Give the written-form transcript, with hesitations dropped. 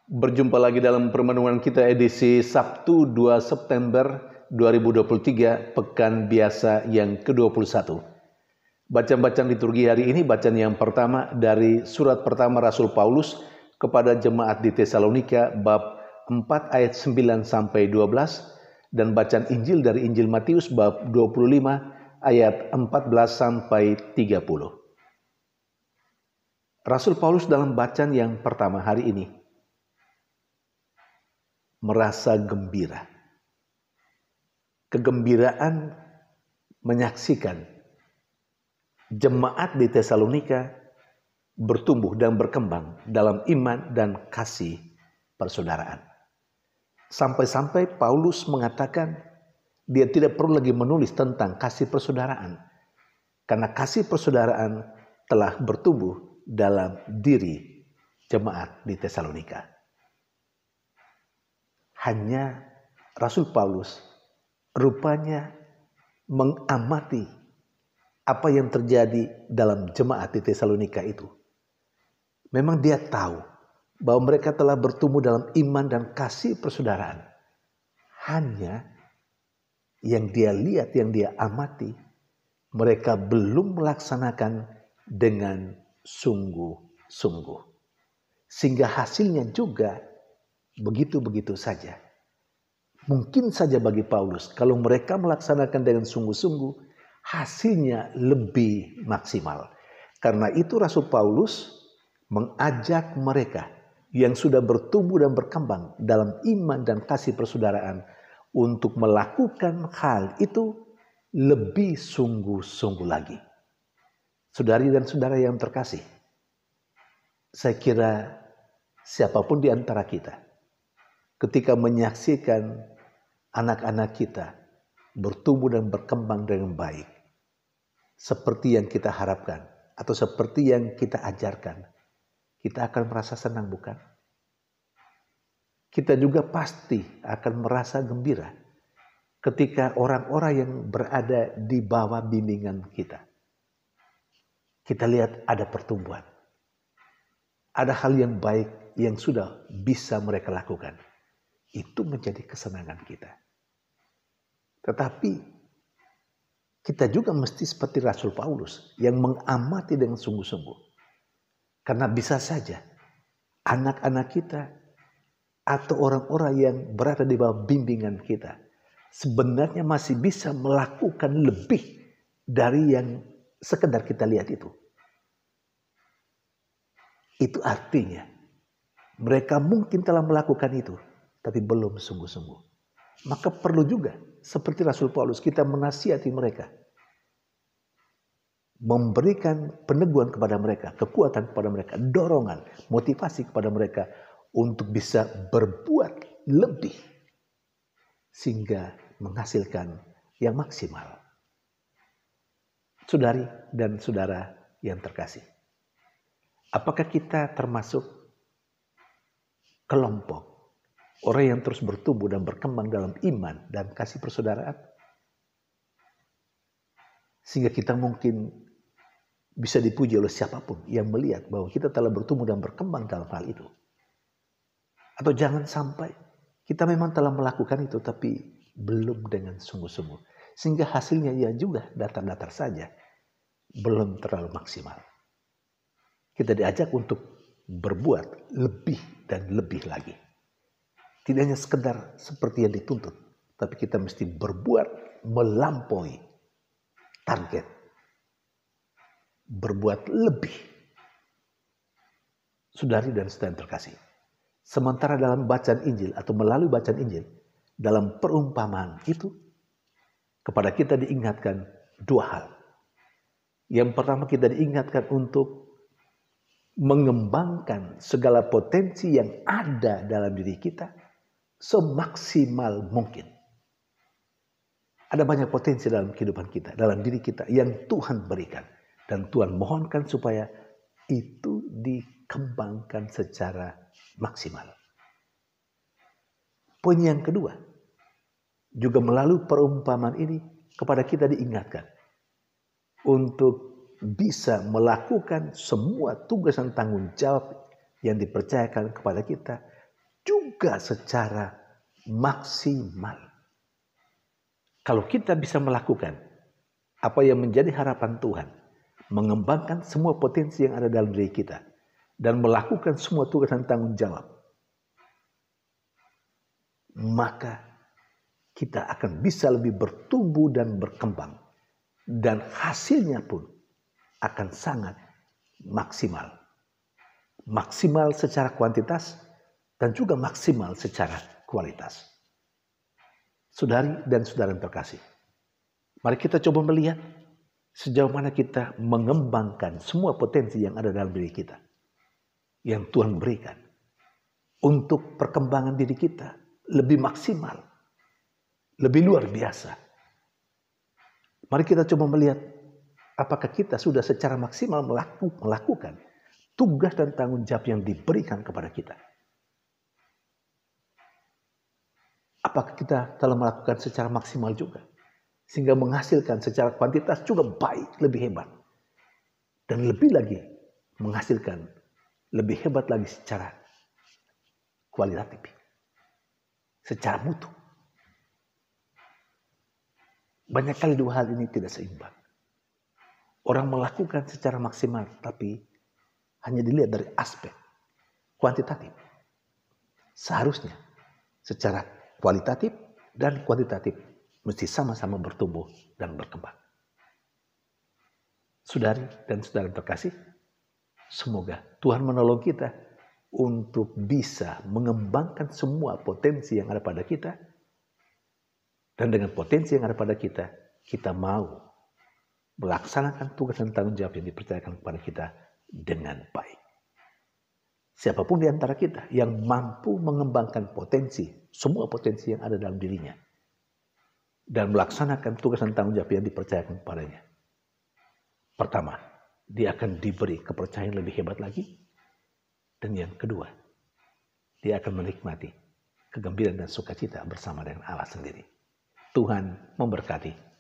Berjumpa lagi dalam permenungan kita edisi Sabtu 2 September 2023, Pekan Biasa yang ke-21. Bacaan-bacaan liturgi hari ini, bacaan yang pertama dari surat pertama Rasul Paulus kepada jemaat di Tesalonika bab 4 ayat 9 sampai 12 dan bacaan Injil dari Injil Matius bab 25 ayat 14 sampai 30. Rasul Paulus dalam bacaan yang pertama hari ini merasa gembira. Kegembiraan menyaksikan jemaat di Tesalonika bertumbuh dan berkembang dalam iman dan kasih persaudaraan. Sampai-sampai Paulus mengatakan dia tidak perlu lagi menulis tentang kasih persaudaraan, karena kasih persaudaraan telah bertumbuh dalam diri jemaat di Tesalonika. Hanya Rasul Paulus rupanya mengamati apa yang terjadi dalam jemaat di Tesalonika itu. Memang dia tahu bahwa mereka telah bertumbuh dalam iman dan kasih persaudaraan. Hanya yang dia lihat, yang dia amati, mereka belum melaksanakan dengan sungguh-sungguh. Sehingga hasilnya juga begitu-begitu saja. Mungkin saja bagi Paulus, kalau mereka melaksanakan dengan sungguh-sungguh, hasilnya lebih maksimal. Karena itu Rasul Paulus mengajak mereka yang sudah bertumbuh dan berkembang dalam iman dan kasih persaudaraan untuk melakukan hal itu lebih sungguh-sungguh lagi. Saudari dan saudara yang terkasih, saya kira siapapun di antara kita, ketika menyaksikan anak-anak kita bertumbuh dan berkembang dengan baik, seperti yang kita harapkan atau seperti yang kita ajarkan, kita akan merasa senang, bukan? Kita juga pasti akan merasa gembira ketika orang-orang yang berada di bawah bimbingan kita, kita lihat ada pertumbuhan, ada hal yang baik yang sudah bisa mereka lakukan. Itu menjadi kesenangan kita. Tetapi kita juga mesti seperti Rasul Paulus yang mengamati dengan sungguh-sungguh. Karena bisa saja anak-anak kita atau orang-orang yang berada di bawah bimbingan kita sebenarnya masih bisa melakukan lebih dari yang sekedar kita lihat itu. Itu artinya mereka mungkin telah melakukan itu, tapi belum sungguh-sungguh. Maka perlu juga seperti Rasul Paulus kita menasihati mereka, memberikan peneguhan kepada mereka, kekuatan kepada mereka, dorongan, motivasi kepada mereka untuk bisa berbuat lebih sehingga menghasilkan yang maksimal. Saudari dan saudara yang terkasih, apakah kita termasuk kelompok orang yang terus bertumbuh dan berkembang dalam iman dan kasih persaudaraan? Sehingga kita mungkin bisa dipuji oleh siapapun yang melihat bahwa kita telah bertumbuh dan berkembang dalam hal itu. Atau jangan sampai kita memang telah melakukan itu tapi belum dengan sungguh-sungguh. Sehingga hasilnya ya juga datar-datar saja. Belum terlalu maksimal. Kita diajak untuk berbuat lebih dan lebih lagi. Tidak hanya sekedar seperti yang dituntut, tapi kita mesti berbuat melampaui target. Berbuat lebih. Saudari dan saudara terkasih. Sementara dalam bacaan Injil atau melalui bacaan Injil, dalam perumpamaan itu, kepada kita diingatkan dua hal. Yang pertama, kita diingatkan untuk mengembangkan segala potensi yang ada dalam diri kita semaksimal mungkin. Ada banyak potensi dalam kehidupan kita, dalam diri kita yang Tuhan berikan. Dan Tuhan mohonkan supaya itu dikembangkan secara maksimal. Poin yang kedua, juga melalui perumpamaan ini kepada kita diingatkan untuk bisa melakukan semua tugas dan tanggung jawab yang dipercayakan kepada kita juga secara maksimal. Kalau kita bisa melakukan apa yang menjadi harapan Tuhan, mengembangkan semua potensi yang ada dalam diri kita, dan melakukan semua tugas dan tanggung jawab, maka kita akan bisa lebih bertumbuh dan berkembang. Dan hasilnya pun akan sangat maksimal. Maksimal secara kuantitas dan juga maksimal secara kualitas. Saudari dan saudara yang terkasih, mari kita coba melihat sejauh mana kita mengembangkan semua potensi yang ada dalam diri kita, yang Tuhan berikan untuk perkembangan diri kita lebih maksimal, lebih luar biasa. Mari kita coba melihat apakah kita sudah secara maksimal melakukan tugas dan tanggung jawab yang diberikan kepada kita. Apakah kita telah melakukan secara maksimal juga, sehingga menghasilkan secara kuantitas juga baik, lebih hebat. Dan lebih lagi menghasilkan lebih hebat lagi secara kualitatif, secara mutu. Banyak kali dua hal ini tidak seimbang. Orang melakukan secara maksimal, tapi hanya dilihat dari aspek kuantitatif. Seharusnya secara kualitatif dan kuantitatif mesti sama-sama bertumbuh dan berkembang. Saudari dan saudara terkasih, semoga Tuhan menolong kita untuk bisa mengembangkan semua potensi yang ada pada kita. Dan dengan potensi yang ada pada kita, kita mau melaksanakan tugas dan tanggung jawab yang dipercayakan kepada kita dengan baik. Siapapun di antara kita yang mampu mengembangkan potensi, semua potensi yang ada dalam dirinya, dan melaksanakan tugas dan tanggung jawab yang dipercayakan kepadanya. Pertama, dia akan diberi kepercayaan lebih hebat lagi. Dan yang kedua, dia akan menikmati kegembiraan dan sukacita bersama dengan Allah sendiri. Tuhan memberkati.